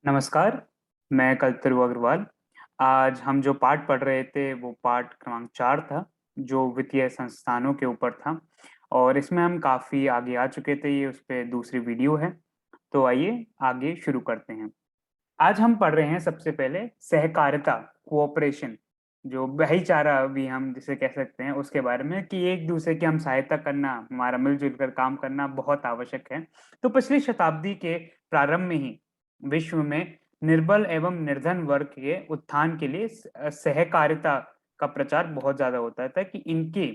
नमस्कार, मैं कल्तरु अग्रवाल। आज हम जो पाठ पढ़ रहे थे वो पाठ क्रमांक 4 था, जो वित्तीय संस्थानों के ऊपर था और इसमें हम काफ़ी आगे आ चुके थे, ये उसपे दूसरी वीडियो है। तो आइए आगे शुरू करते हैं। आज हम पढ़ रहे हैं सबसे पहले सहकारिता, कोऑपरेशन, जो भाईचारा भी हम जिसे कह सकते हैं उसके बारे में कि एक-दूसरे की हम सहायता करना, हमारा मिल-जुल कर काम करना बहुत आवश्यक है। तो पिछली शताब्दी के प्रारंभ में ही विश्व में निर्बल एवं निर्धन वर्ग के उत्थान के लिए सहकारिता का प्रचार बहुत ज़्यादा होता था कि इनके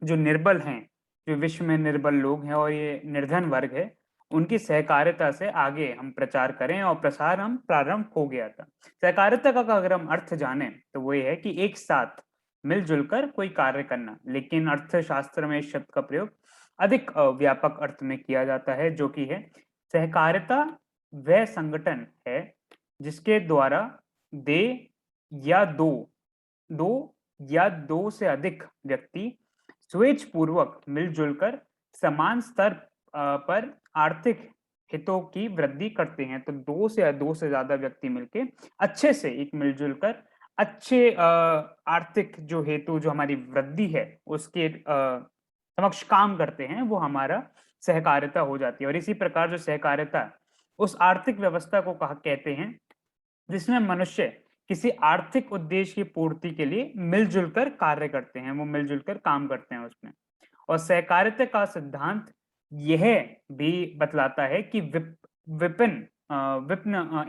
जो निर्बल हैं, जो विश्व में निर्बल लोग हैं और ये निर्धन वर्ग है, उनकी सहकारिता से आगे हम प्रचार करें और प्रसार हम प्रारंभ हो गया था। सहकारिता का अगर हम अर्थ जानें, तो वो ये है कि एक साथ मिल-जुल कर कोई कार्य करना, लेकिन अर्थशास्त्र में इस शब्द का प्रयोग अधिक व्यापक अर्थ में किया जाता है, जो कि है सहकारिता वह संगठन है, जिसके द्वारा दे या 2 या 2 से अधिक व्यक्ति स्वेच्छपूर्वक मिल-जुल कर समान स्तर पर आर्थिक हितों की वृद्धि करते हैं। तो 2 से ज़्यादा व्यक्ति मिलके अच्छे से एक मिल-जुल कर अच्छे आर्थिक जो हेतु जो हमारी वृद्धि है उसके समक्ष काम करते हैं, वो हमारा सहकारिता हो जाती है। और इसी प्रकार जो सहकारिता है, उस आर्थिक व्यवस्था को कहा कहते हैं जिसमें मनुष्य किसी आर्थिक उद्देश्य की पूर्ति के लिए मिलजुल कर कार्य करते हैं, वो मिलजुल कर काम करते हैं उसमें। और सहकारिता का सिद्धांत यह भी बतलाता है कि विपिन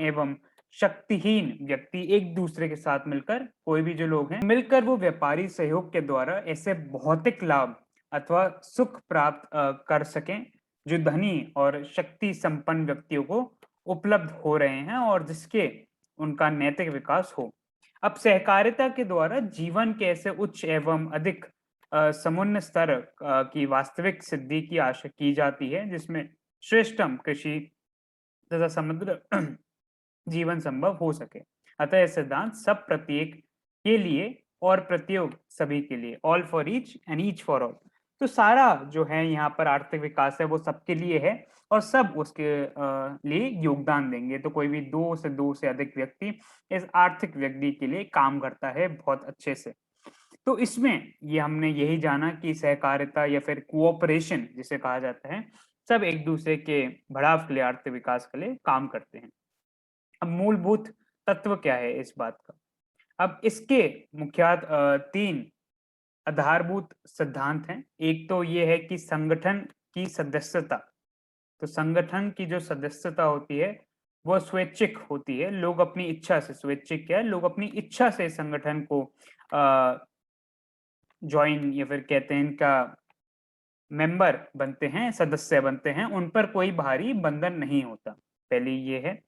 एवं शक्तिहीन व्यक्ति एक दूसरे के साथ मिलकर कोई भी जो लोग हैं मिलकर वो व्यापारी सहयोग के द्वारा ऐसे भौतिक लाभ अथवा सुख प्राप्त कर सकें जो धनी और शक्ति संपन्न व्यक्तियों को उपलब्ध हो रहे हैं और जिसके उनका नैतिक विकास हो। अब सहकारिता के द्वारा जीवन के ऐसे उच्च एवं अधिक समुन्न स्तर की वास्तविक सिद्धि की आशा की जाती है, जिसमें श्रेष्ठतम कृषि तथा समुद्र जीवन संभव हो सके। अतः यह सिद्धांत सब प्रत्येक के लिए और प्रत्योग सभी के लिए, all for each and each for all. तो सारा जो है यहाँ पर आर्थिक विकास है वो सबके लिए है और सब उसके लिए योगदान देंगे। तो कोई भी 2 से अधिक व्यक्ति इस आर्थिक वृद्धि के लिए काम करता है बहुत अच्छे से। तो इसमें ये हमने यही जाना कि सहकारिता या फिर कोऑपरेशन जिसे कहा जाता है, सब एक दूसरे के बढ़ाव के लिए, आर्थिक विकास के लिए काम करते हैं। अब मूलभूत तत्व क्या है इस बात का? अब इसके मुख्यतः 3 आधारभूत सिद्धांत हैं। एक तो ये है कि संगठन की सदस्यता। तो संगठन की जो सदस्यता होती है, वो स्वैच्छिक होती है। लोग अपनी इच्छा से स्वैच्छिक क्या है? लोग अपनी इच्छा से संगठन को अ, जॉइन या फिर कहते हैं इनका मेंबर बनते हैं, सदस्य बनते हैं, उन पर कोई बाहरी बंधन नहीं होता। पहली ये है।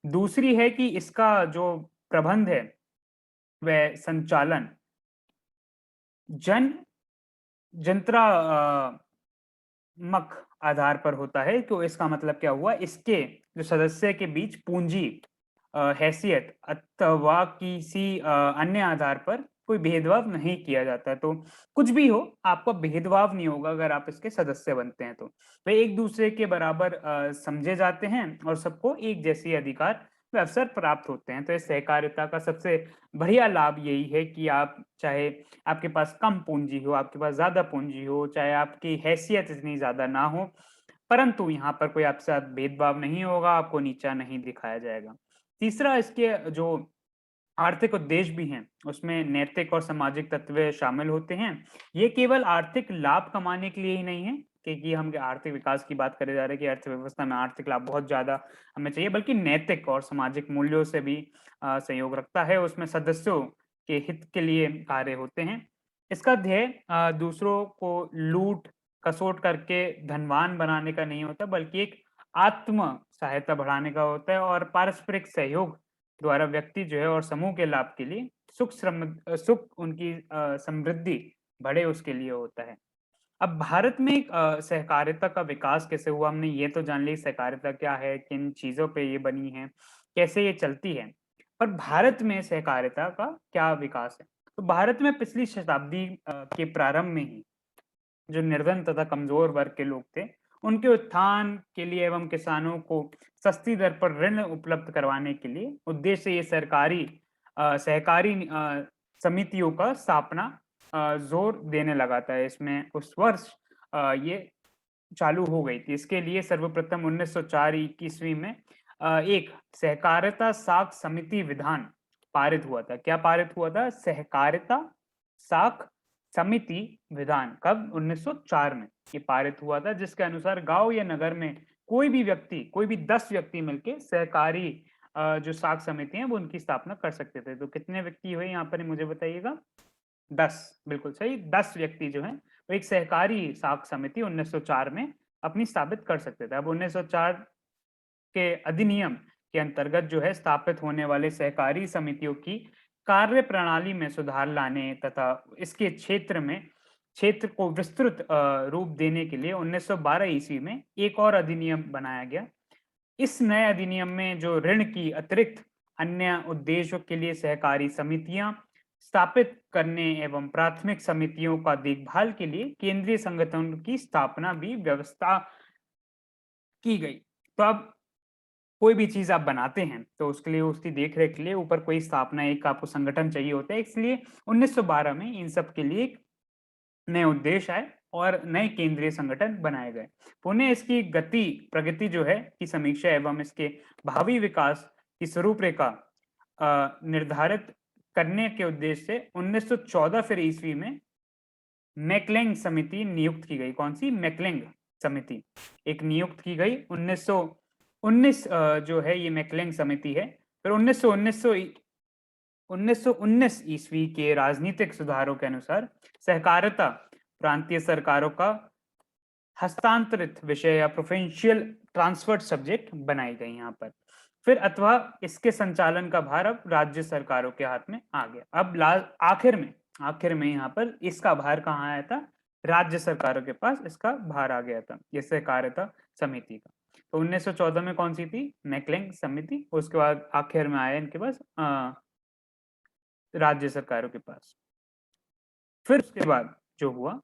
दूसरी है कि इसका जो प्रबंध है, वह संचालन जन जंत्रा मक आधार पर होता है। तो इसका मतलब क्या हुआ? इसके जो सदस्य के बीच पूंजी हैसियत अथवा किसी अन्य आधार पर कोई भेदभाव नहीं किया जाता। तो कुछ भी हो, आपका भेदभाव नहीं होगा अगर आप इसके सदस्य बनते हैं तो। वे एक-दूसरे के बराबर समझे जाते हैं और सबको एक जैसे अधिकार व अवसर प्राप्त होते हैं। तो इस सहकारिता का सबसे बढ़िया लाभ यही है कि आप चाहे आपके पास कम पूंजी हो, आपके पास ज़्यादा पूंजी हो, चाहे आपकी हैसियत इतनी ज़्यादा ना हो, परंतु यहाँ पर कोई आपके साथ भेदभाव नहीं होगा, आपको नीचा नहीं दिखाया जाएगा। तीसरा इसके जो आर्थिक उद्देश्य भी हैं, उसमें नैतिक और सामाजिक तत्व शामिल होते हैं। ये केवल आर्थिक लाभ कमाने के लिए ही नहीं है, क्योंकि हम आर्थिक विकास की बात करे जा रहे हैं कि अर्थव्यवस्था में आर्थिक लाभ बहुत ज़्यादा हमें चाहिए, बल्कि नैतिक और सामाजिक मूल्यों से भी सहयोग रखता है। उसमें सदस्यों के हित के लिए कार्य होते हैं। इसका ध्येय दूसरों को लूट-खसोट करके धनवान बनाने का नहीं होता, बल्कि एक आत्म सहायता बढ़ाने का होता है और पारस्परिक सहयोग द्वारा व्यक्ति जो है और समूह के लाभ के लिए सुख उनकी समृद्धि बढ़े उसके लिए होता है। अब भारत में एक सहकारिता का विकास कैसे हुआ? हमने ये तो जान ली सहकारिता क्या है, किन चीज़ों पे ये बनी है, कैसे ये चलती है। पर भारत में सहकारिता का क्या विकास है? तो भारत में पिछली शताब्दी के प्रारंभ में ही जो निर्धन तथा कमज़ोर वर्ग के लोग थे, उनके उत्थान के लिए एवं किसानों को सस्ती दर पर ऋण उपलब्ध करवाने के लिए उद्देश्य से ये सरकारी सहकारी समितियों का स्थापना जोर देने लगा था। इसमें उस वर्ष ये चालू हो गई थी। इसके लिए सर्वप्रथम 1904 ईस्वी में एक सहकारिता साख समिति विधान पारित हुआ था। क्या पारित हुआ था? सहकारिता साख समिति विधान। कब? 1904 में ये पारित हुआ था, जिसके अनुसार गांव या नगर में कोई भी व्यक्ति, कोई भी 10 व्यक्ति मिलकर सहकारी जो साख समिति है वो उनकी स्थापना कर सकते थे। तो कितने व्यक्ति हुए यहाँ पर मुझे बताइएगा? 10, बिल्कुल सही। 10 व्यक्ति जो हैं वो एक सहकारी साख समिति 1904 में अपनी स्थापित कर सकते थे। अब 1904 के अधिनियम के अंतर्गत जो है स्थापित होने वाले सहकारी समितियों की कार्य प्रणाली में सुधार लाने तथा इसके क्षेत्र को विस्तृत रूप देने के लिए 1912 ईस्वी में एक और अधिनियम बनाया गया। इस नए अधिनियम में जो ऋण की अतिरिक्त अन्य उद्देश्यों के लिए सहकारी समितियां स्थापित करने एवं प्राथमिक समितियों का देखभाल के लिए केंद्रीय संगठन की स्थापना भी व्यवस्था की गई। तो अब कोई भी चीज आप बनाते हैं तो उसके लिए, उसकी देखरेख के लिए ऊपर कोई स्थापना, एक आपको संगठन चाहिए होता है। इसलिए 1912 में इन सब के लिए नए उद्देश्य आए और नए केंद्रीय संगठन बनाए गए। पुणे इसकी गति प्रगति जो है की समीक्षा एवं इसके भावी विकास की स्वरूपरेखा निर्धारित करने के उद्देश्य से 1914 फिर ईस्वी में मैकलेंग समिति नियुक्त की गई। कौन सी? मैकलेंग समिति एक नियुक्त की गई। 1919 जो है ये मैकलेंग समिति है। फिर 1919 ईस्वी के राजनीतिक सुधारों के अनुसार सहकारिता प्रांतीय सरकारों का हस्तांतरित विषय या प्रोविंशियल ट्रांसफर्ड सब्जेक्ट बनाई गई यहाँ पर। फिर अथवा इसके संचालन का भार अब राज्य सरकारों के हाथ में आ गया। अब आखिर में यहाँ पर इसका भार कहाँ आया था? राज्य सरकारों के पास इसका भार आ गया था, ये सहकारिता समिति का। तो 1914 में कौन सी थी? मैकलेंग समिति। उसके बाद आखिर में आया इनके पास राज्य सरकारों के पास। फिर उसके बाद जो हुआ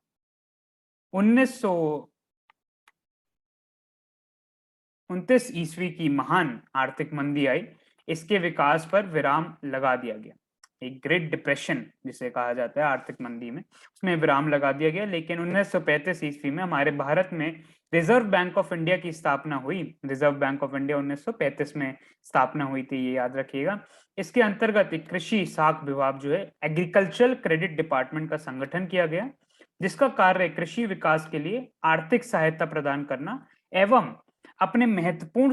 1929 ईस्वी की महान आर्थिक मंदी आई। इसके विकास पर विराम लगा दिया गया। एक ग्रेट डिप्रेशन जिसे कहा जाता है आर्थिक मंदी में, उसमें विराम लगा दिया गया। लेकिन 1935 ईस्वी में हमारे भारत में रिजर्व बैंक ऑफ इंडिया की स्थापना हुई। रिजर्व बैंक ऑफ इंडिया 1935 में स्थापना हुई थी, ये याद रखिएगा। इसके अंतर्गत एक कृषि साख विभाग जो है एग्रीकल्चरल क्रेडिट डिपार्टमेंट का संगठन किया गया, जिसका कार्य कृषि विकास के लिए आर्थिक सहायता प्रदान करना एवं अपने महत्वपूर्ण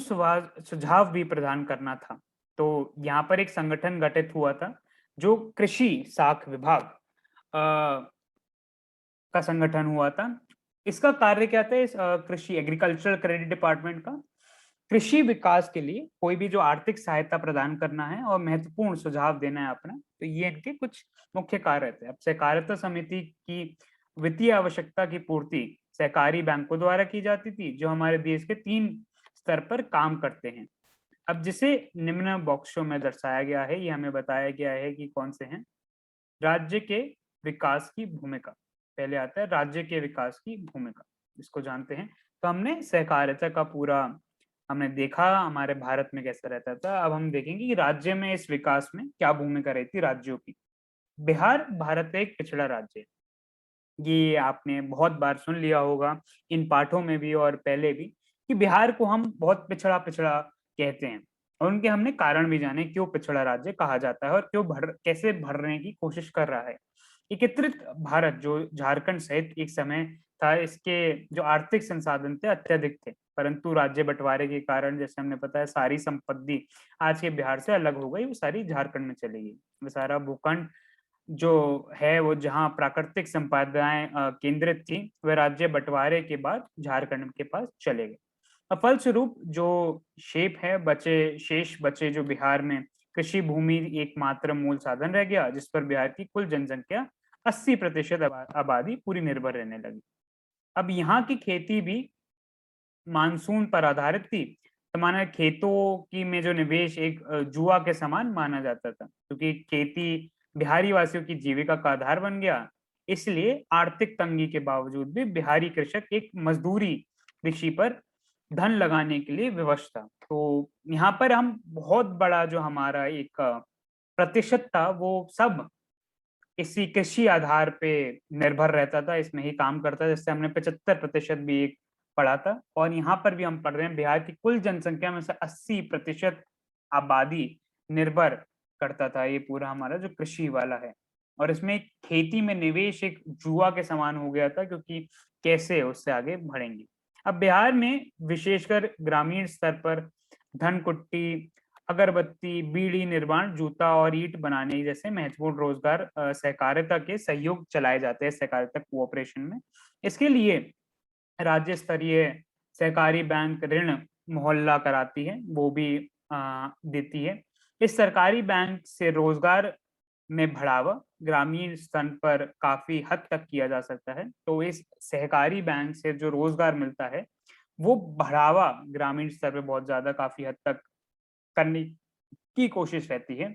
सुझाव भी प्रदान करना था। तो यहाँ पर एक संगठन गठित हुआ था जो कृषि साख विभाग का संगठन हुआ था। इसका कार्य क्या था? इस कृषि एग्रीकल्चरल क्रेडिट डिपार्टमेंट का कृषि विकास के लिए कोई भी जो आर्थिक सहायता प्रदान करना है और महत्वपूर्ण सुझाव देना है अपना, तो ये इनके कुछ मुख्य कार्य थे। अब सहकारिता समिति की वित्तीय आवश्यकता की पूर्ति सहकारी बैंकों द्वारा की जाती थी, जो हमारे देश के 3 स्तर पर काम करते हैं। अब जिसे निम्न बॉक्सों में दर्शाया गया है, ये हमें बताया गया है कि कौन से हैं। राज्य के विकास की भूमिका, पहले आता है राज्य के विकास की भूमिका, इसको जानते हैं। तो हमने सहकारिता का पूरा हमने देखा हमारे भारत में कैसा रहता था। अब हम देखेंगे कि राज्य में इस विकास में क्या भूमिका रहती राज्यों की। बिहार भारत का एक पिछड़ा राज्य है, ये आपने बहुत बार सुन लिया होगा इन पाठों में भी और पहले भी, कि बिहार को हम बहुत पिछड़ा पिछड़ा कहते हैं। और उनके हमने कारण भी जाने क्यों पिछड़ा राज्य कहा जाता है और क्यों कैसे भरने की कोशिश कर रहा है। एकीकृत भारत जो झारखंड सहित एक समय था, इसके जो आर्थिक संसाधन थे अत्यधिक थे, परंतु राज्य बंटवारे के कारण जैसे हमने बताया सारी संपत्ति आज के बिहार से अलग हो गई, वो सारी झारखंड में चली गई। वो सारा भूखंड जो है वो जहाँ प्राकृतिक संपदाएं केंद्रित थी, वह राज्य बंटवारे के बाद झारखंड के पास चले गए। अब फलस्वरूप जो शेष बचे जो बिहार में कृषि भूमि एकमात्र मूल साधन रह गया, जिस पर बिहार की कुल जनसंख्या 80% आबादी पूरी निर्भर रहने लगी। अब यहाँ की खेती भी मानसून पर आधारित थी। तो माना खेतों की में जो निवेश एक जुआ के समान माना जाता था, क्योंकि खेती बिहारी वासियों की जीविका का आधार बन गया। इसलिए आर्थिक तंगी के बावजूद भी बिहारी कृषक एक मजदूरी कृषि पर धन लगाने के लिए विवश था। तो यहाँ पर हम बहुत बड़ा जो हमारा एक प्रतिशत था, वो सब इसी कृषि आधार पे निर्भर रहता था, इसमें ही काम करता था, जिससे हमने 75% भी एक पढ़ा था। और यहाँ पर भी हम पढ़ रहे हैं बिहार की कुल जनसंख्या में से 80% आबादी निर्भर करता था ये पूरा हमारा जो कृषि वाला है। और इसमें खेती में निवेश एक जुआ के समान हो गया था, क्योंकि कैसे उससे आगे बढ़ेंगे। अब बिहार में विशेषकर ग्रामीण स्तर पर धनकुट्टी, अगरबत्ती, बीड़ी निर्माण, जूता और ईंट बनाने जैसे महत्वपूर्ण रोजगार सहकारिता के सहयोग चलाए जाते हैं सहकारिता कोऑपरेशन में। इसके लिए राज्य स्तरीय सहकारी बैंक ऋण मोहल्ला कराती है, वो भी देती है। इस सरकारी बैंक से रोजगार में बढ़ावा ग्रामीण स्तर पर काफी हद तक किया जा सकता है। तो इस सहकारी बैंक से जो रोजगार मिलता है, वो बढ़ावा ग्रामीण स्तर पे बहुत ज्यादा काफी हद तक करने की कोशिश रहती है।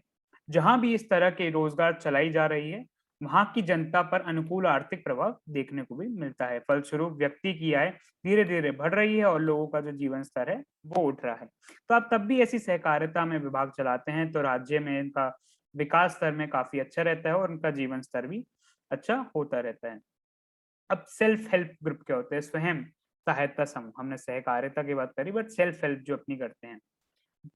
जहां भी इस तरह के रोजगार चलाई जा रही है, वहां की जनता पर अनुकूल आर्थिक प्रभाव देखने को भी मिलता है। फलस्वरूप व्यक्ति की आय धीरे धीरे बढ़ रही है और लोगों का जो जीवन स्तर है वो उठ रहा है। तो आप तब भी ऐसी सहकारिता में विभाग चलाते हैं तो राज्य में इनका विकास स्तर में काफी अच्छा रहता है और उनका जीवन स्तर भी अच्छा होता रहता है। अब सेल्फ हेल्प ग्रुप क्या होते हैं? स्वयं सहायता समूह। हमने सहकारिता की बात करी, बट सेल्फ हेल्प जो अपनी करते हैं,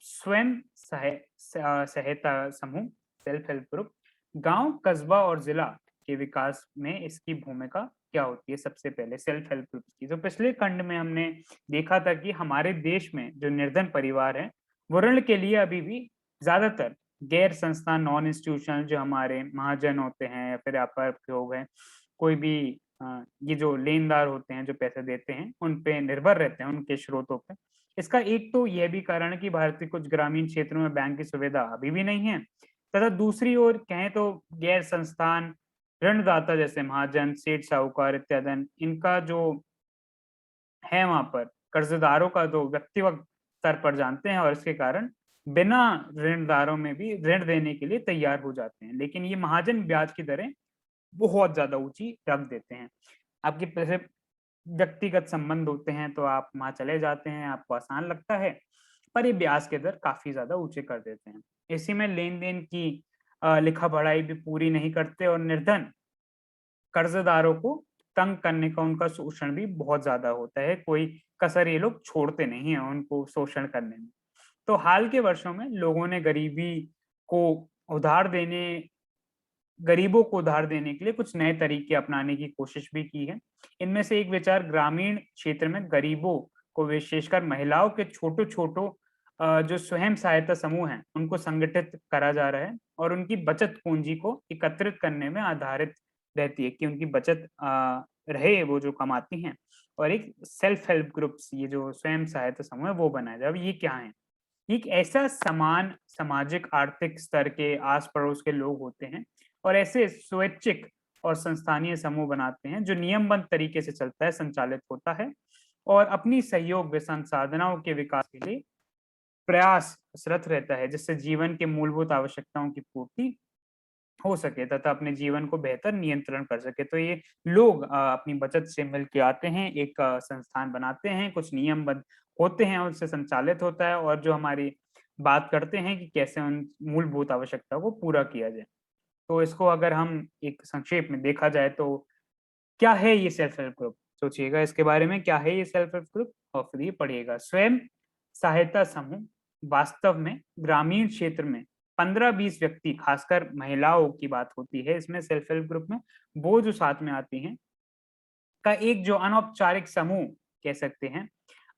स्वयं सहायता समूह, सेल्फ हेल्प ग्रुप, गांव, कस्बा और जिला के विकास में इसकी भूमिका क्या होती है? सबसे पहले सेल्फ हेल्प ग्रुप की, तो पिछले खंड में हमने देखा था कि हमारे देश में जो निर्धन परिवार है, वो ऋण के लिए अभी भी ज्यादातर गैर संस्थान, नॉन इंस्टीट्यूशनल जो हमारे महाजन होते हैं या फिर व्यापार लोग हैं, कोई भी ये जो लेनदार होते हैं जो पैसे देते हैं, उन पे निर्भर रहते हैं, उनके स्रोतों पे। इसका एक तो यह भी कारण है कि भारत के कुछ ग्रामीण क्षेत्रों में बैंक की सुविधा अभी भी नहीं है, तथा दूसरी ओर कहें तो गैर संस्थान ऋणदाता जैसे महाजन, सेठ, साहूकार इत्यादि, इनका जो है वहां पर कर्जदारों का तो व्यक्तिगत स्तर पर जानते हैं और इसके कारण बिना ऋणदारों में भी ऋण देने के लिए तैयार हो जाते हैं। लेकिन ये महाजन ब्याज की दरें बहुत ज्यादा ऊंची रख देते हैं। आपके पैसे व्यक्तिगत संबंध होते हैं तो आप वहां चले जाते हैं, आपको आसान लगता है, पर ये ब्याज के दर काफी ज्यादा ऊंचे कर देते हैं। इसी में लेन देन की लिखा पढ़ाई भी पूरी नहीं करते और निर्धन कर्जदारों को तंग करने का उनका शोषण भी बहुत ज्यादा होता है। कोई कसर ये लोग छोड़ते नहीं है उनको शोषण करने में। तो हाल के वर्षों में लोगों ने को उधार देने गरीबों को उधार देने के लिए कुछ नए तरीके अपनाने की कोशिश भी की है। इनमें से एक विचार ग्रामीण क्षेत्र में गरीबों को, विशेषकर महिलाओं के छोटो छोटो जो स्वयं सहायता समूह हैं, उनको संगठित करा जा रहा है और उनकी बचत पूंजी को एकत्रित करने में आधारित रहती है कि उनकी बचत रहे वो जो कमाती हैं, और एक सेल्फ हेल्प ग्रुप्स, ये जो स्वयं सहायता समूह है, वो बनाया जाए। अब ये क्या है? एक ऐसा समान सामाजिक आर्थिक स्तर के आस पड़ोस के लोग होते हैं और ऐसे स्वैच्छिक और संस्थानीय समूह बनाते हैं जो नियमबद्ध तरीके से चलता है, संचालित होता है और अपनी सहयोग व संसाधनों के विकास के लिए प्रयासरत रहता है, जिससे जीवन के मूलभूत आवश्यकताओं की पूर्ति हो सके तथा अपने जीवन को बेहतर नियंत्रण कर सके। तो ये लोग अपनी बचत से मिल के आते हैं, एक संस्थान बनाते हैं, कुछ नियमबद्ध होते हैं, उससे संचालित होता है और जो हमारी बात करते हैं कि कैसे उन मूलभूत आवश्यकता को पूरा किया जाए। तो इसको अगर हम एक संक्षेप में देखा जाए तो क्या है ये सेल्फ हेल्प ग्रुप? सोचिएगा इसके बारे में, क्या है ये सेल्फ हेल्प ग्रुप, और फिर ये पढ़िएगा। स्वयं सहायता समूह वास्तव में ग्रामीण क्षेत्र में 15-20 व्यक्ति, खासकर महिलाओं की बात होती है इसमें सेल्फ हेल्प ग्रुप में, वो जो साथ में आती हैं, का एक जो अनौपचारिक समूह कह सकते हैं,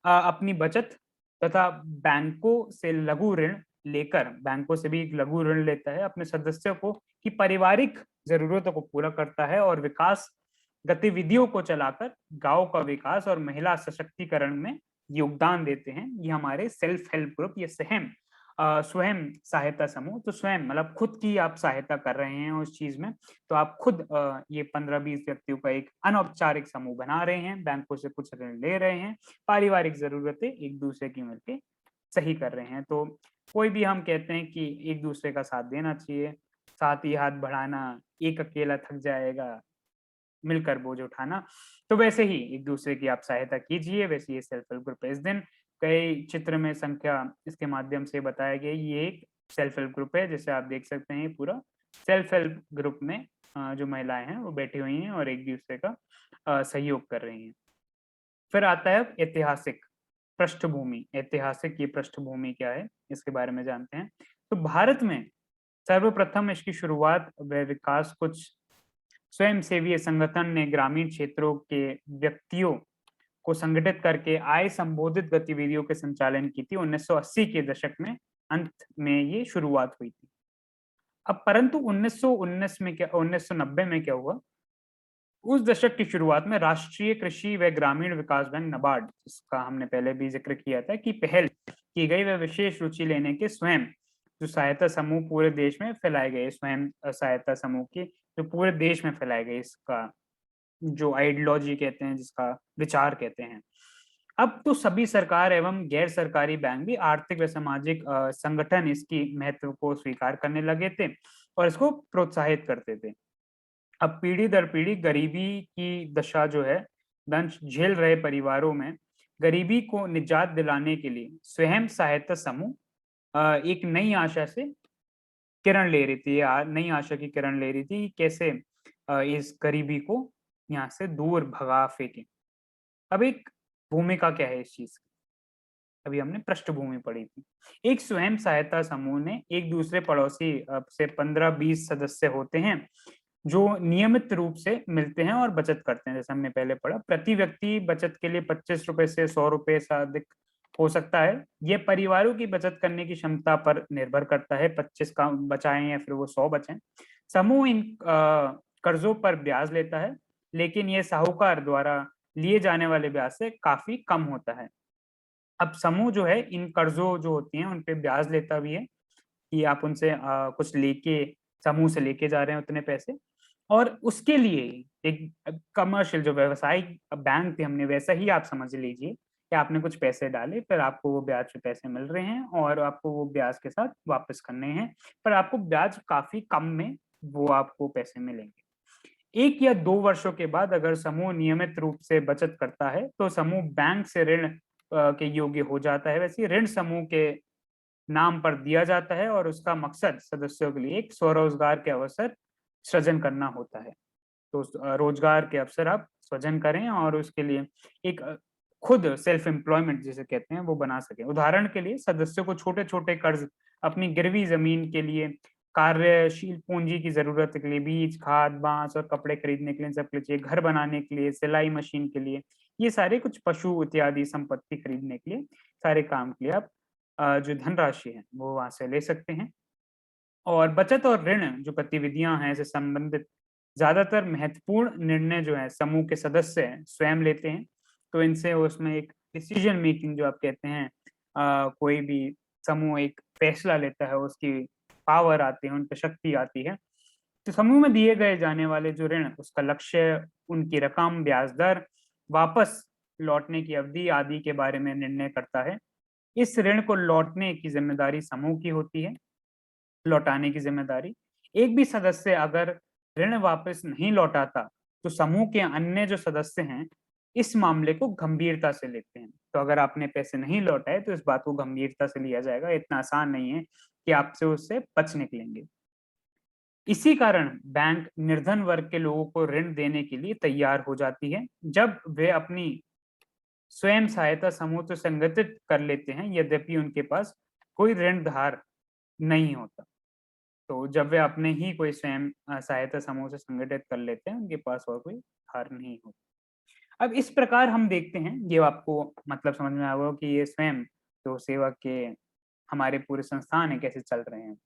अपनी बचत तथा बैंकों से लघु ऋण लेकर, बैंकों से भी एक लघु ऋण लेता है, अपने सदस्यों को की पारिवारिक जरूरतों को पूरा करता है और विकास गतिविधियों को चलाकर गांव का विकास और महिला सशक्तिकरण में योगदान देते हैं। ये हमारे सेल्फ हेल्प ग्रुप, ये स्वयं सहायता समूह। तो स्वयं मतलब खुद की आप सहायता कर रहे हैं उस चीज में, तो आप खुद ये 15-20 व्यक्तियों का एक अनौपचारिक समूह बना रहे हैं, बैंकों से कुछ ऋण ले रहे हैं, पारिवारिक जरूरतें एक दूसरे की मिलकर सही कर रहे हैं। तो कोई भी हम कहते हैं कि एक दूसरे का साथ देना चाहिए, साथ ही हाथ बढ़ाना, एक अकेला थक जाएगा, मिलकर बोझ उठाना। तो वैसे ही एक दूसरे की आप सहायता कीजिए, वैसे ये सेल्फ हेल्प ग्रुप है। इस दिन कई चित्र में संख्या इसके माध्यम से बताया गया, ये एक सेल्फ हेल्प ग्रुप है। जैसे आप देख सकते हैं पूरा सेल्फ हेल्प ग्रुप में जो महिलाएं हैं वो बैठी हुई हैं और एक दूसरे का सहयोग कर रही हैं। फिर आता है अब ऐतिहासिक पृष्ठभूमि। ऐतिहासिक ये पृष्ठभूमि क्या है, इसके बारे में जानते हैं। तो भारत में सर्वप्रथम इसकी शुरुआत व विकास कुछ स्वयंसेवी संगठन ने ग्रामीण क्षेत्रों के व्यक्तियों को संगठित करके आय संबोधित गतिविधियों के संचालन की थी। 1980 के दशक में अंत में ये शुरुआत हुई थी। अब परंतु 1990 में क्या हुआ, उस दशक की शुरुआत में राष्ट्रीय कृषि व ग्रामीण विकास बैंक नाबार्ड, जिसका हमने पहले भी जिक्र किया था कि पहल की गई व विशेष रुचि लेने के स्वयं जो सहायता समूह पूरे देश में फैलाए गए, स्वयं सहायता समूह की जो पूरे देश में फैलाए गए, इसका जो आइडियोलॉजी कहते हैं, जिसका विचार कहते हैं। अब तो सभी सरकार एवं गैर सरकारी बैंक भी आर्थिक व सामाजिक संगठन इसकी महत्व को स्वीकार करने लगे थे और इसको प्रोत्साहित करते थे। अब पीढ़ी दर पीढ़ी गरीबी की दशा जो है, दंश झेल रहे परिवारों में गरीबी को निजात दिलाने के लिए स्वयं सहायता समूह एक नई आशा से किरण ले रही थी, या नई आशा की किरण ले रही थी कि कैसे इस गरीबी को यहाँ से दूर भगा फेंके। अब एक भूमिका क्या है इस चीज की, अभी हमने पृष्ठभूमि पढ़ी थी। एक स्वयं सहायता समूह ने एक दूसरे पड़ोसी से 15-20 सदस्य होते हैं जो नियमित रूप से मिलते हैं और बचत करते हैं। जैसे हमने पहले पढ़ा, प्रति व्यक्ति बचत के लिए 25 रुपए से 100 रुपए से अधिक हो सकता है। ये परिवारों की बचत करने की क्षमता पर निर्भर करता है, 25 का बचाएं या फिर वो 100 बचाएं। समूह इन कर्जों पर ब्याज लेता है, लेकिन ये साहूकार द्वारा लिए जाने वाले ब्याज से काफी कम होता है। अब समूह जो है इन कर्जों जो होती हैं उन पे ब्याज लेता भी है कि आप उनसे कुछ लेके, समूह से लेके जा रहे हैं उतने पैसे, और उसके लिए एक कमर्शियल जो व्यवसायिक बैंक थे, हमने वैसा ही आप समझ लीजिए कि आपने कुछ पैसे डाले, फिर आपको वो ब्याज पे पैसे मिल रहे हैं और आपको वो ब्याज के साथ वापस करने हैं, पर आपको ब्याज काफी कम में वो आपको पैसे मिलेंगे। 1 या 2 वर्षों के बाद अगर समूह नियमित रूप से बचत करता है तो समूह बैंक से ऋण के योग्य हो जाता है। वैसे ऋण समूह के नाम पर दिया जाता है और उसका मकसद सदस्यों के लिए एक स्वरोजगार के अवसर सृजन करना होता है। तो रोजगार के अवसर आप सृजन करें और उसके लिए एक खुद सेल्फ एम्प्लॉयमेंट जिसे कहते हैं वो बना सकें। उदाहरण के लिए सदस्यों को छोटे-छोटे कर्ज अपनी गिरवी जमीन के लिए, कार्यशील पूंजी की जरूरत के लिए, बीज, खाद, बांस और कपड़े खरीदने के लिए, सब के लिए, घर बनाने के लिए, सिलाई मशीन के लिए, ये सारे कुछ पशु इत्यादि संपत्ति खरीदने के लिए, सारे काम के लिए आप जो धनराशि है वो वहां से ले सकते हैं। और बचत और ऋण जो गतिविधियां हैं, से संबंधित ज्यादातर महत्वपूर्ण निर्णय जो है समूह के सदस्य हैं स्वयं लेते हैं। तो इनसे उसमें एक डिसीजन मेकिंग जो आप कहते हैं, कोई भी समूह एक फैसला लेता है, उसकी पावर आती है, उन पे शक्ति आती है। तो समूह में दिए गए जाने वाले जो ऋण, उसका लक्ष्य, उनकी रकम, ब्याज दर, वापस लौटने की अवधि आदि के बारे में निर्णय करता है। इस ऋण को लौटने की जिम्मेदारी समूह की होती है, लौटाने की जिम्मेदारी। एक भी सदस्य अगर ऋण वापस नहीं लौटाता तो समूह के अन्य जो सदस्य हैं इस मामले को गंभीरता से लेते हैं। तो अगर आपने पैसे नहीं लौटाए तो इस बात को गंभीरता से लिया जाएगा, इतना आसान नहीं है कि आपसे उससे बच निकलेंगे। इसी कारण बैंक निर्धन वर्ग के लोगों को ऋण देने के लिए तैयार हो जाती है जब वे अपनी स्वयं सहायता समूह तो संगठित कर लेते हैं, यद्यपि उनके पास कोई ऋण धार नहीं होता। तो जब वे अपने ही कोई स्वयं सहायता समूह से संगठित कर लेते हैं, उनके पास और कोई हार नहीं होती। अब इस प्रकार हम देखते हैं, ये आपको मतलब समझ में आया होगा कि ये स्वयं जो सेवा के हमारे पूरे संस्थान है कैसे चल रहे हैं।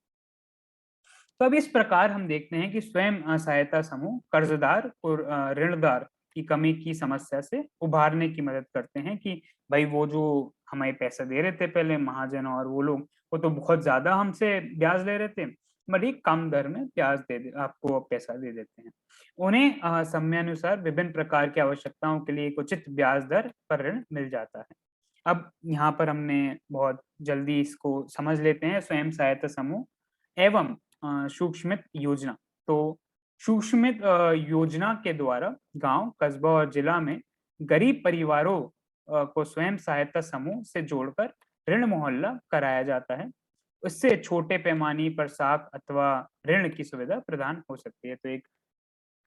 तो अब इस प्रकार हम देखते हैं कि स्वयं सहायता समूह कर्जदार और ऋणदार की कमी की समस्या से उभारने की मदद करते हैं कि भाई वो जो हमें पैसा दे रहे थे पहले महाजन और वो लोग, वो तो बहुत ज्यादा हमसे ब्याज ले रहे थे, बड़ी कम दर में ब्याज आपको पैसा दे देते हैं। उन्हें समयानुसार विभिन्न प्रकार की आवश्यकताओं के लिए एक उचित ब्याज दर पर ऋण मिल जाता है। अब यहाँ पर हमने बहुत जल्दी इसको समझ लेते हैं, स्वयं सहायता समूह एवं सूक्ष्म योजना। तो सूक्ष्मित योजना के द्वारा गांव, कस्बा और जिला में गरीब परिवारों को स्वयं सहायता समूह से जोड़कर ऋण मोहल्ला कराया जाता है। उससे छोटे पैमाने पर साख अथवा ऋण की सुविधा प्रदान हो सकती है। तो एक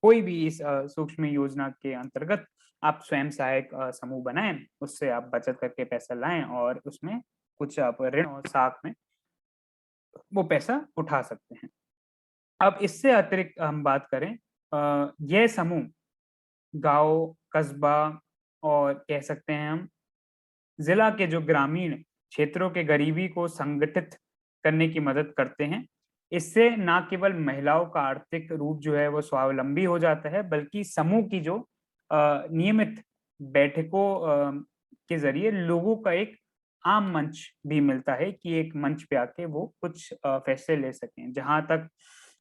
कोई भी इस सूक्ष्म योजना के अंतर्गत आप स्वयं सहायक समूह बनाएं, उससे आप बचत करके पैसा लाएं और उसमें कुछ आप ऋण और साख में वो पैसा उठा सकते हैं। अब इससे अतिरिक्त हम बात करें, यह समूह गांव, कस्बा और कह सकते हैं हम जिला के जो ग्रामीण क्षेत्रों के गरीबी को संगठित करने की मदद करते हैं। इससे ना केवल महिलाओं का आर्थिक रूप जो है वो स्वावलंबी हो जाता है, बल्कि समूह की जो नियमित बैठकों के जरिए लोगों का एक आम मंच भी मिलता है कि एक मंच पे आके वो कुछ फैसले ले सकें। जहाँ तक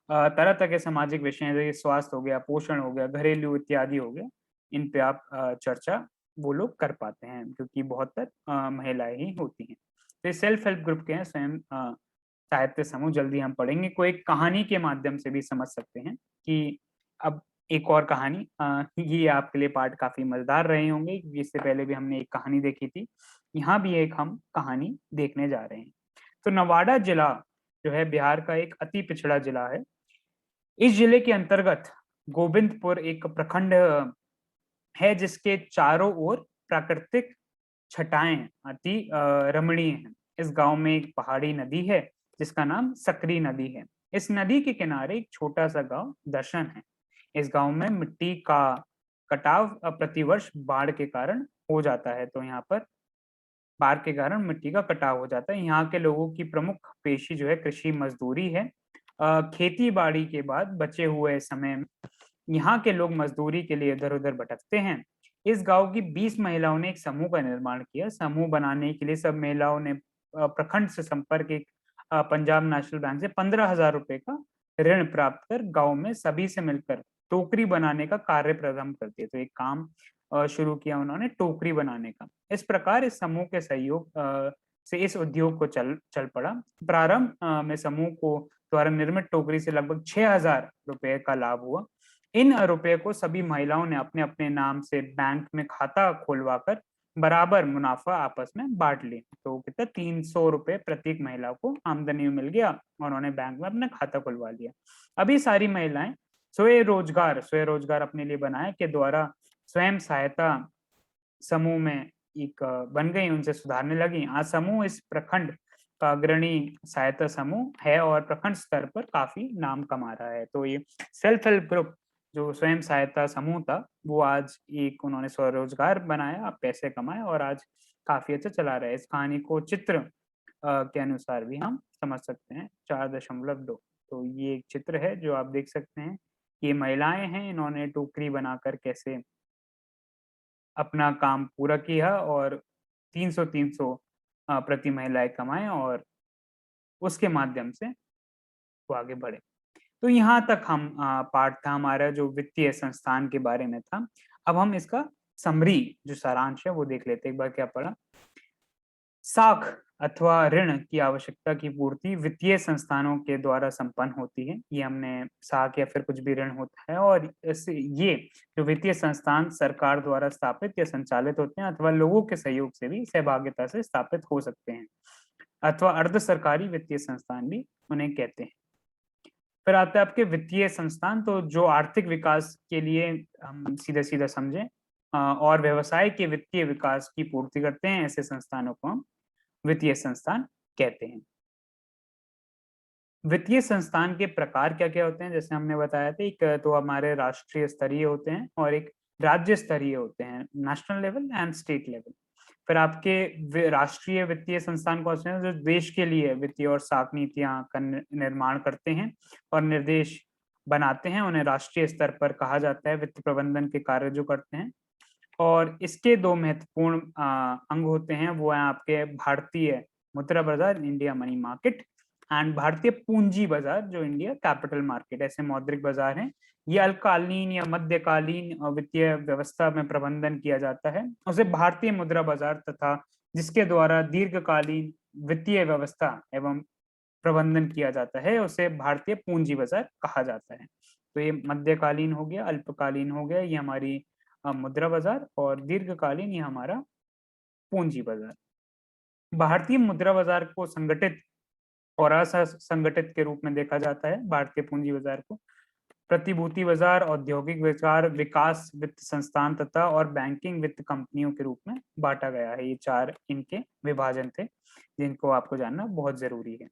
तरह तरह के सामाजिक विषय जैसे स्वास्थ्य हो गया, पोषण हो गया, घरेलू इत्यादि हो गया, इन पे आप चर्चा वो लोग कर पाते हैं, क्योंकि बहुत महिलाएं ही होती हैं। तो ये सेल्फ हेल्प ग्रुप के हैं स्वयं साहित्य समूह। जल्दी हम पढ़ेंगे, कोई एक कहानी के माध्यम से भी समझ सकते हैं कि अब एक और कहानी, ये आपके लिए पाठ काफी मजेदार रहे होंगे। इससे पहले भी हमने एक कहानी देखी थी, यहाँ भी एक हम कहानी देखने जा रहे हैं। तो नवादा जिला जो है बिहार का एक अति पिछड़ा जिला है। इस जिले के अंतर्गत गोविंदपुर एक प्रखंड है जिसके चारों ओर प्राकृतिक छटाएं अति रमणीय हैं। इस गांव में एक पहाड़ी नदी है जिसका नाम सकरी नदी है। इस नदी के किनारे एक छोटा सा गांव दर्शन है। इस गांव में मिट्टी का कटाव प्रतिवर्ष बाढ़ के कारण हो जाता है। तो यहाँ पर बाढ़ के कारण मिट्टी का कटाव हो जाता है। यहाँ के लोगों की प्रमुख पेशी जो है कृषि मजदूरी है। खेती बाड़ी के बाद बचे हुए समय में यहाँ के लोग मजदूरी के लिए इधर उधर भटकते हैं। इस गांव की 20 महिलाओं ने एक समूह का निर्माण किया। समूह बनाने के लिए सब महिलाओं ने प्रखंड से संपर्क एक पंजाब नेशनल बैंक से 15,000 रुपए का ऋण प्राप्त कर गांव में सभी से मिलकर टोकरी बनाने का कार्य प्रारंभ कर दिया। तो एक काम शुरू किया उन्होंने टोकरी बनाने का। इस प्रकार इस समूह के सहयोग से इस उद्योग को चल चल पड़ा। प्रारंभ में समूह को द्वारा निर्मित टोकरी से लगभग 6,000 रुपए का लाभ हुआ। इन रुपए को सभी महिलाओं ने अपने अपने नाम से बैंक में खाता खुलवाकर बराबर मुनाफा आपस में बांट ली। तो कितना 300 रुपए प्रत्येक महिला को आमदनी में मिल गया और उन्होंने बैंक में अपना खाता खुलवा लिया। अभी सारी महिलाएं स्वरोजगार अपने लिए बनाए के द्वारा स्वयं सहायता समूह में एक बन गई, उनसे सुधारने लगी। आज समूह इस प्रखंड का अग्रणी सहायता समूह है और प्रखंड स्तर पर काफी नाम कमा रहा है। तो ये सेल्फ हेल्प ग्रुप जो स्वयं सहायता समूह था, वो आज एक उन्होंने स्वरोजगार बनाया, पैसे कमाए और आज काफी अच्छा चला रहा है। इस कहानी को चित्र के अनुसार भी हम समझ सकते हैं। 4.2। तो ये एक चित्र है जो आप देख सकते हैं। ये महिलाएं हैं, इन्होंने टोकरी बनाकर कैसे अपना काम पूरा किया और 300 प्रति महिलाएं कमाए और उसके माध्यम से वो आगे बढ़े। तो यहाँ तक हम पाठ था हमारा जो वित्तीय संस्थान के बारे में था। अब हम इसका समरी जो सारांश है वो देख लेते हैं। एक बार क्या पढ़ा, साख अथवा ऋण की आवश्यकता की पूर्ति वित्तीय संस्थानों के द्वारा संपन्न होती है। ये हमने साख या फिर कुछ भी ऋण होता है और ये जो वित्तीय संस्थान सरकार द्वारा स्थापित या संचालित होते हैं अथवा लोगों के सहयोग से भी सहभागिता से स्थापित हो सकते हैं, अथवा अर्ध सरकारी वित्तीय संस्थान भी उन्हें कहते हैं। फिर आता है आपके वित्तीय संस्थान। तो जो आर्थिक विकास के लिए हम सीधा सीधा समझें और व्यवसाय के वित्तीय विकास की पूर्ति करते हैं, ऐसे संस्थानों को हम वित्तीय संस्थान कहते हैं। वित्तीय संस्थान के प्रकार क्या क्या होते हैं, जैसे हमने बताया था, एक तो हमारे राष्ट्रीय स्तरीय होते हैं और एक राज्य स्तरीय होते हैं, national level and state level. फिर आपके राष्ट्रीय वित्तीय संस्थान कौन से हैं, जो देश के लिए वित्तीय और साख नीतियां का निर्माण करते हैं और निर्देश बनाते हैं, उन्हें राष्ट्रीय स्तर पर कहा जाता है। वित्त प्रबंधन के कार्य जो करते हैं और इसके दो महत्वपूर्ण अंग होते हैं, वो है आपके भारतीय मुद्रा बाजार इंडिया मनी मार्केट एंड भारतीय पूंजी बाजार जो इंडिया कैपिटल मार्केट। ऐसे मौद्रिक बाजार हैं। ये अल्पकालीन या मध्यकालीन वित्तीय व्यवस्था में प्रबंधन किया जाता है, उसे भारतीय मुद्रा बाजार, तथा जिसके द्वारा दीर्घकालीन वित्तीय व्यवस्था एवं प्रबंधन किया जाता है, उसे भारतीय पूंजी बाजार कहा जाता है। तो ये मध्यकालीन हो गया, अल्पकालीन हो गया, ये हमारी मुद्रा बाजार, और दीर्घकालीन ये हमारा पूंजी बाजार। भारतीय मुद्रा बाजार को संगठित और असंगठित के रूप में देखा जाता है। भारतीय पूंजी बाजार को प्रतिभूति बाजार, औद्योगिक बाजार, विकास वित्त संस्थान तथा और बैंकिंग वित्त कंपनियों के रूप में बांटा गया है। ये चार इनके विभाजन थे जिनको आपको जानना बहुत जरूरी है।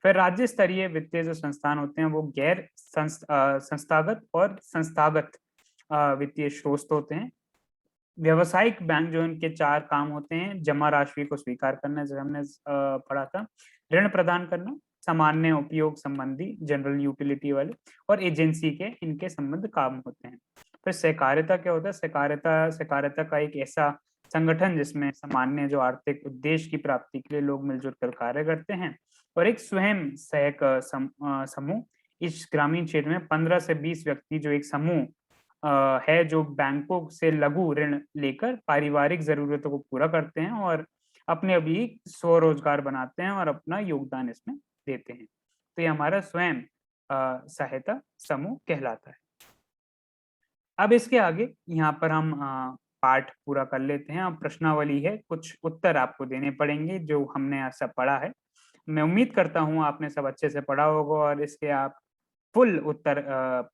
फिर राज्य स्तरीय वित्तीय जो संस्थान होते हैं वो गैर संस्थागत और संस्थागत वित्तीय स्रोत होते हैं। व्यवसायिक बैंक जो इनके चार काम होते हैं: जमा राशि को स्वीकार करना, जैसे हमने पढ़ा था, ऋण प्रदान करना, सामान्य उपयोग संबंधी जनरल यूटिलिटी वाले, और एजेंसी के इनके संबंध काम होते हैं। फिर सहकारिता क्या होता है? सहकारिता सहकारिता का एक ऐसा संगठन जिसमें सामान्य जो आर्थिक उद्देश्य की प्राप्ति के लिए लोग मिलजुल कर कार्य करते हैं। और एक स्वयं सहायक समूह, इस ग्रामीण क्षेत्र में 15 से 20 व्यक्ति जो एक समूह है जो बैंकों से लघु ऋण लेकर पारिवारिक जरूरतों को पूरा करते हैं और अपने अभी स्वरोजगार बनाते हैं और अपना योगदान इसमें देते हैं। तो ये हमारा स्वयं सहायता समूह कहलाता है। अब इसके आगे यहाँ पर हम पाठ पूरा कर लेते हैं। अब प्रश्नावली है, कुछ उत्तर आपको देने पड़ेंगे जो हमने ऐसा पढ़ा है। मैं उम्मीद करता हूँ आपने सब अच्छे से पढ़ा होगा और इसके आप फुल उत्तर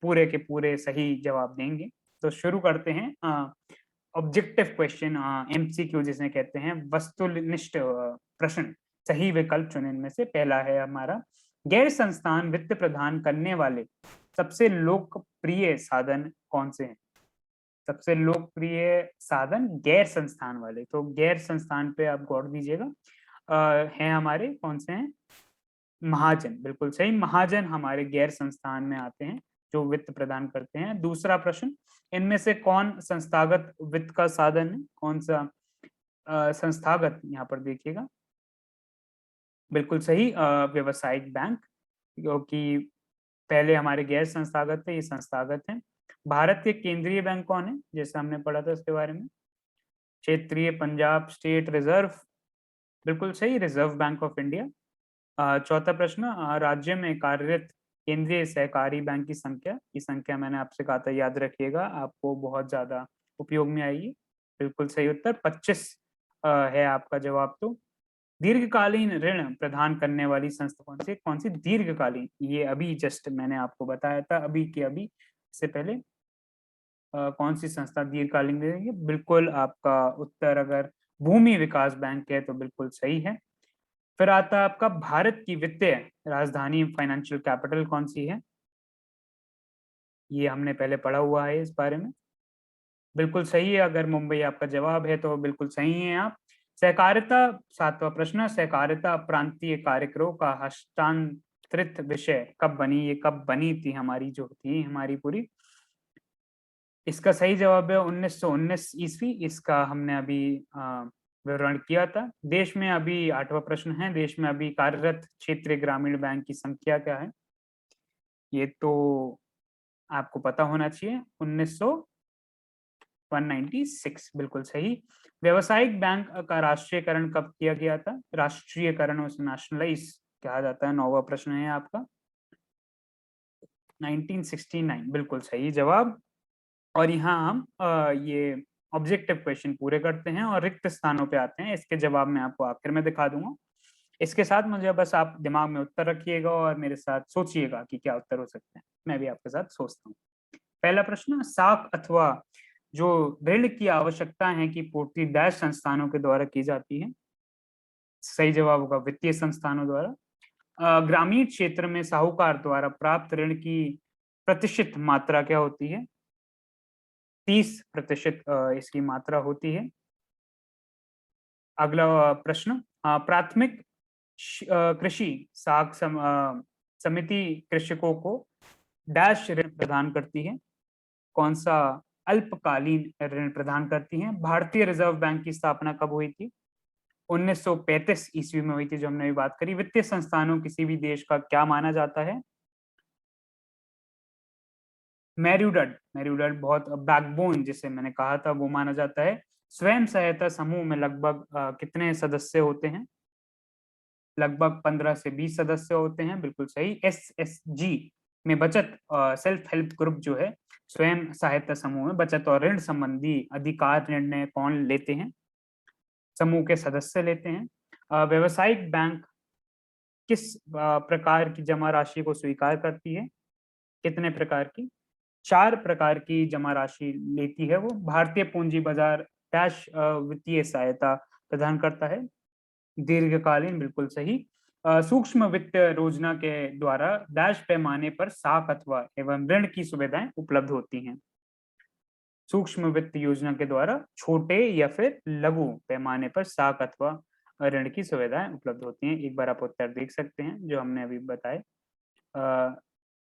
पूरे के पूरे सही जवाब देंगे। तो शुरू करते हैं। ऑब्जेक्टिव क्वेश्चन, एमसीक्यू जिसे कहते हैं, वस्तुनिष्ठ प्रश्न। सही विकल्प चुनें। इनमें से पहला है हमारा, गैर संस्थान वित्त प्रदान करने वाले सबसे लोकप्रिय साधन कौन से हैं? सबसे लोकप्रिय साधन गैर संस्थान वाले, तो गैर संस्थान पे आप गौर दीजिएगा। हैं हमारे कौन से हैं? महाजन, बिल्कुल सही। महाजन हमारे गैर संस्थान में आते हैं जो वित्त प्रदान करते हैं। दूसरा प्रश्न, इनमें से कौन संस्थागत वित्त का साधन है? कौन सा संस्थागत? यहाँ पर देखिएगा, बिल्कुल सही, व्यवसायिक बैंक, क्योंकि पहले हमारे गैर संस्थागत थे, ये संस्थागत हैं। भारत के केंद्रीय बैंक कौन है? जैसे हमने पढ़ा था इसके बारे में, क्षेत्रीय, पंजाब स्टेट, रिजर्व, बिल्कुल सही, रिजर्व बैंक ऑफ इंडिया। चौथा प्रश्न, राज्य में कार्यरत केंद्रीय सहकारी बैंक की संख्या। ये संख्या मैंने आपसे कहा था याद रखिएगा, आपको बहुत ज्यादा उपयोग में आएगी। बिल्कुल सही उत्तर 25 है आपका जवाब। तो दीर्घकालीन ऋण प्रदान करने वाली संस्था कौन सी? कौन सी दीर्घकालीन? ये अभी जस्ट मैंने आपको बताया था, अभी के अभी से पहले कौन सी संस्था दीर्घकालीन देगी? बिल्कुल आपका उत्तर अगर भूमि विकास बैंक है तो बिल्कुल सही है। फिर आता है आपका, भारत की वित्तीय राजधानी फाइनेंशियल कैपिटल कौन सी है? ये हमने पहले पढ़ा हुआ है इस बारे में, बिल्कुल सही है। अगर मुंबई आपका जवाब है तो बिल्कुल सही है आप। सहकारिता, सातवां प्रश्न, सहकारिता प्रांतीय कार्यक्रमों का हस्तांतरित विषय कब बनी? ये कब बनी थी हमारी जो थी हमारी पूरी? इसका सही जवाब है 1919 ईस्वी। इसका हमने अभी विवरण किया था। देश में अभी, आठवां प्रश्न है, देश में अभी कार्यरत क्षेत्रीय ग्रामीण बैंक की संख्या क्या है? ये तो आपको पता होना चाहिए, 196, बिल्कुल सही। व्यावसायिक बैंक का राष्ट्रीयकरण कब किया गया था? राष्ट्रीयकरण, उसे नेशनलाइज कहा जाता है। नौवां प्रश्न है आपका, 1969, बिल्कुल सही जवाब। और यहाँ हम ये ऑब्जेक्टिव क्वेश्चन पूरे करते हैं और रिक्त स्थानों पे आते हैं। इसके जवाब मैं आपको आखिर में दिखा दूंगा। इसके साथ मुझे बस आप दिमाग में उत्तर रखिएगा और मेरे साथ सोचिएगा कि क्या उत्तर हो सकते हैं। मैं भी आपके साथ सोचता हूँ। पहला प्रश्न, साख अथवा जो ऋण की आवश्यकता है कि पूर्ति डैश संस्थानों के द्वारा की जाती है? सही जवाब होगा वित्तीय संस्थानों द्वारा। ग्रामीण क्षेत्र में साहूकार द्वारा प्राप्त ऋण की प्रतिशत मात्रा क्या होती है? 30% इसकी मात्रा होती है। अगला प्रश्न, प्राथमिक कृषि समिति कृषकों को डैश ऋण प्रदान करती है? कौन सा अल्पकालीन ऋण प्रदान करती है? भारतीय रिजर्व बैंक की स्थापना कब हुई थी? 1935 ईस्वी में हुई थी, जो हमने अभी बात करी। वित्तीय संस्थानों किसी भी देश का क्या माना जाता है? मेरूदंड, मेरूदंड बहुत बैकबोन जिसे मैंने कहा था वो माना जाता है। स्वयं सहायता समूह में लगभग कितने सदस्य होते हैं? लगभग 15 से 20 सदस्य होते हैं, बिल्कुल सही। एसएसजी में बचत सेल्फ हेल्प ग्रुप जो है, स्वयं सहायता समूह में बचत और ऋण संबंधी अधिकार निर्णय कौन लेते हैं? समूह के सदस्य लेते हैं। व्यावसायिक बैंक किस प्रकार की जमा राशि को स्वीकार करती है? कितने प्रकार की? 4 प्रकार की जमा राशि लेती है वो। भारतीय पूंजी बाजार डैश वित्तीय सहायता प्रदान करता है। दीर्घकालीन बिल्कुल सही। सूक्ष्म वित्त योजना के द्वारा डैश पैमाने पर साख अथवा एवं ऋण की सुविधाएं उपलब्ध होती हैं। सूक्ष्म वित्त योजना के द्वारा छोटे या फिर लघु पैमाने पर साख अथवा ऋण की सुविधाएं उपलब्ध होती हैं। एक बार आप उत्तर देख सकते हैं जो हमने अभी बताए। अ,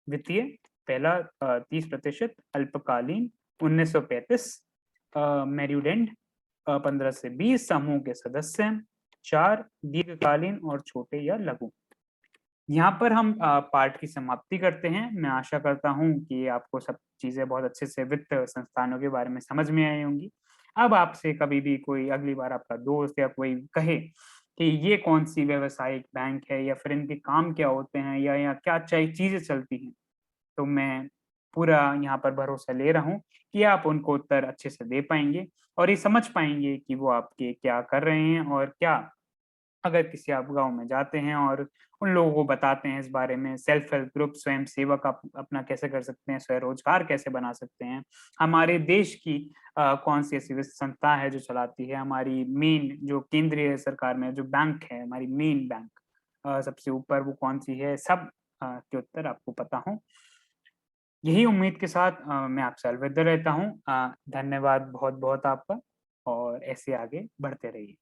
वित्तीय पहला 30%, अल्पकालीन 1935, मेरूडेंड 15 से 20, समूह के सदस्य 4, दीर्घकालीन और छोटे या लघु। यहाँ पर हम पाठ की समाप्ति करते हैं। मैं आशा करता हूँ कि आपको सब चीज़ें बहुत अच्छे से वित्त संस्थानों के बारे में समझ में आई होंगी। अब आपसे कभी भी कोई अगली बार आपका दोस्त या कोई कहे कि ये कौन-सी व्यावसायिक बैंक है या फिर इनके काम क्या होते हैं या यहाँ क्या चीज़ें चलती हैं, तो मैं पूरा यहाँ पर भरोसा ले रहा हूँ कि आप उनको उत्तर अच्छे से दे पाएँगे और ये समझ पाएँगे कि वो आपके क्या कर रहे हैं और क्या अगर किसी आप गाँव में जाते हैं और उन लोगों को बताते हैं इस बारे में, सेल्फ हेल्प ग्रुप स्वयं सेवक आप अपना कैसे कर सकते हैं, स्वरोजगार कैसे बना सकते हैं। हमारे देश की कौन-सी ऐसी संस्था है जो चलाती है, हमारी मेन जो केंद्रीय सरकार में जो बैंक है, हमारी मेन बैंक सबसे ऊपर वो कौन-सी है, सब के उत्तर आपको पता हों। यही उम्मीद के साथ मैं आपसे अलविदा रहता हूँ। धन्यवाद बहुत-बहुत आपका और ऐसे आगे बढ़ते रहिए।